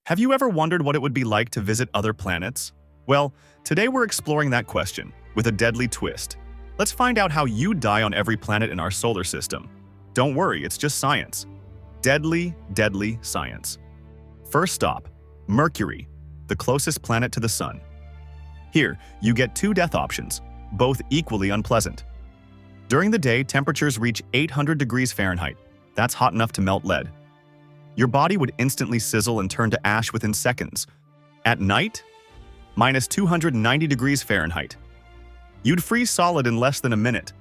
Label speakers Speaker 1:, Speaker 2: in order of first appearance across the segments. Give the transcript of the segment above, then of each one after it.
Speaker 1: Have you ever wondered what it would be like to visit other planets? Well, today we're exploring that question with a deadly twist. Let's find out how you'd die on every planet in our solar system. Don't worry, it's just science. Deadly, deadly science. First stop, Mercury, the closest planet to the Sun. Here, you get two death options, both equally unpleasant. During the day, temperatures reach 800 degrees Fahrenheit. That's hot enough to melt lead. Your body would instantly sizzle and turn to ash within seconds. At night, minus 290 degrees Fahrenheit. You'd freeze solid in less than a minute.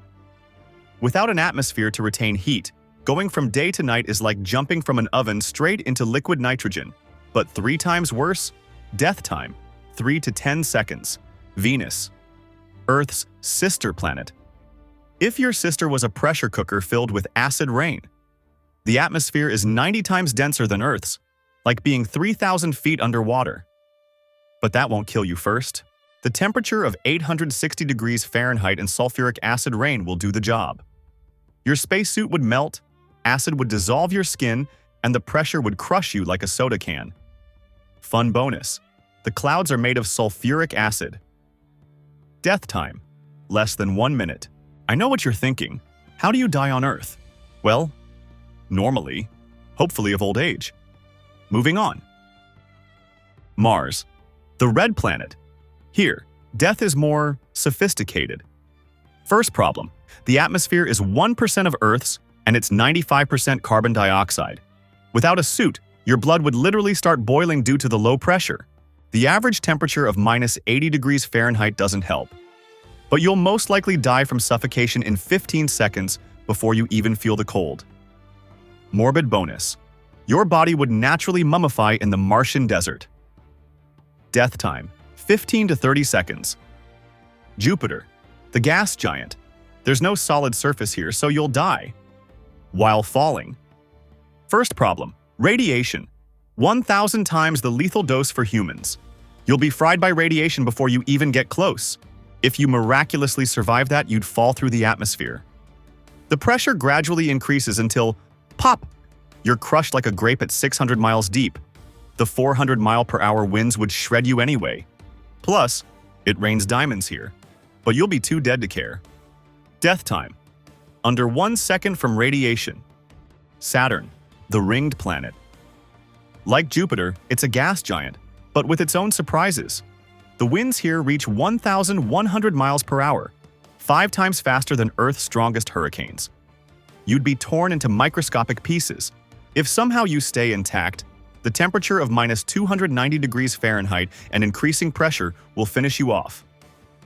Speaker 1: Without an atmosphere to retain heat, going from day to night is like jumping from an oven straight into liquid nitrogen. But 3 times worse, death time, 3 to 10 seconds. Venus, Earth's sister planet. If your sister was a pressure cooker filled with acid rain, the atmosphere is 90 times denser than Earth's, like being 3,000 feet underwater. But that won't kill you first. The temperature of 860 degrees Fahrenheit and sulfuric acid rain will do the job. Your spacesuit would melt, acid would dissolve your skin, and the pressure would crush you like a soda can. Fun bonus: the clouds are made of sulfuric acid. Death time, less than 1 minute. I know what you're thinking. How do you die on Earth? Well, normally, hopefully of old age. Moving on. Mars, the red planet. Here, death is more sophisticated. First problem, the atmosphere is 1% of Earth's and it's 95% carbon dioxide. Without a suit, your blood would literally start boiling due to the low pressure. The average temperature of minus 80 degrees Fahrenheit doesn't help. But you'll most likely die from suffocation in 15 seconds before you even feel the cold. Morbid bonus: your body would naturally mummify in the Martian desert. Death time, 15 to 30 seconds. Jupiter, the gas giant. There's no solid surface here, so you'll die while falling. First problem, radiation. 1,000 times the lethal dose for humans. You'll be fried by radiation before you even get close. If you miraculously survive that, you'd fall through the atmosphere. The pressure gradually increases until pop! You're crushed like a grape at 600 miles deep. The 400-mile-per-hour winds would shred you anyway. Plus, it rains diamonds here, but you'll be too dead to care. Death time, under 1 second from radiation. Saturn, the ringed planet. Like Jupiter, it's a gas giant, but with its own surprises. The winds here reach 1,100 miles per hour, 5 times faster than Earth's strongest hurricanes. You'd be torn into microscopic pieces. If somehow you stay intact, the temperature of minus 290 degrees Fahrenheit and increasing pressure will finish you off.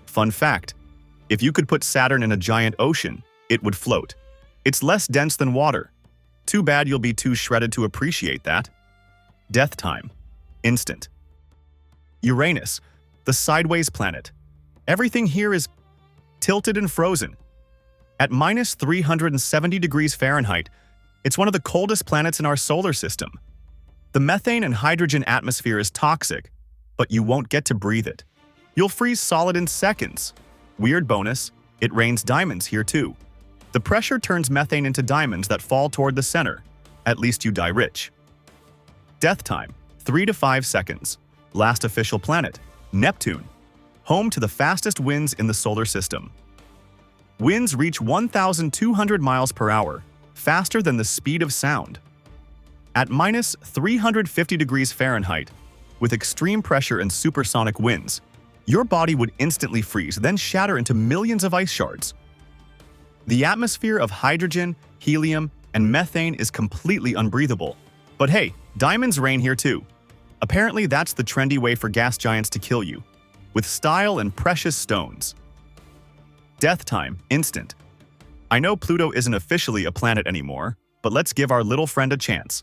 Speaker 1: Fun fact: if you could put Saturn in a giant ocean, it would float. It's less dense than water. Too bad you'll be too shredded to appreciate that. Death time, instant. Uranus, the sideways planet. Everything here is tilted and frozen. At minus 370 degrees Fahrenheit, it's one of the coldest planets in our solar system. The methane and hydrogen atmosphere is toxic, but you won't get to breathe it. You'll freeze solid in seconds. Weird bonus, it rains diamonds here too. The pressure turns methane into diamonds that fall toward the center. At least you die rich. Death time, 3 to 5 seconds. Last official planet, Neptune, home to the fastest winds in the solar system. Winds reach 1,200 miles per hour, faster than the speed of sound. At minus 350 degrees Fahrenheit, with extreme pressure and supersonic winds, your body would instantly freeze, then shatter into millions of ice shards. The atmosphere of hydrogen, helium, and methane is completely unbreathable. But hey, diamonds rain here too. Apparently that's the trendy way for gas giants to kill you, with style and precious stones. Death time, instant. I know Pluto isn't officially a planet anymore, but let's give our little friend a chance.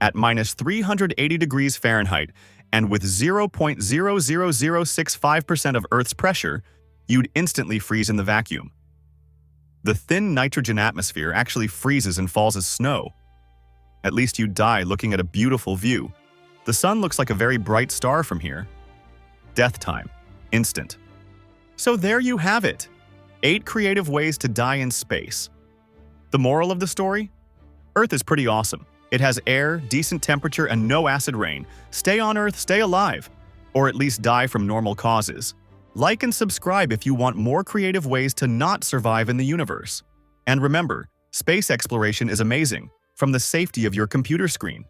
Speaker 1: At minus 380 degrees Fahrenheit and with 0.00065% of Earth's pressure, you'd instantly freeze in the vacuum. The thin nitrogen atmosphere actually freezes and falls as snow. At least you'd die looking at a beautiful view. The sun looks like a very bright star from here. Death time, instant. So there you have it. 8 creative ways to die in space. The moral of the story? Earth is pretty awesome. It has air, decent temperature, and no acid rain. Stay on Earth, stay alive, or at least die from normal causes. Like and subscribe if you want more creative ways to not survive in the universe. And remember, space exploration is amazing, from the safety of your computer screen.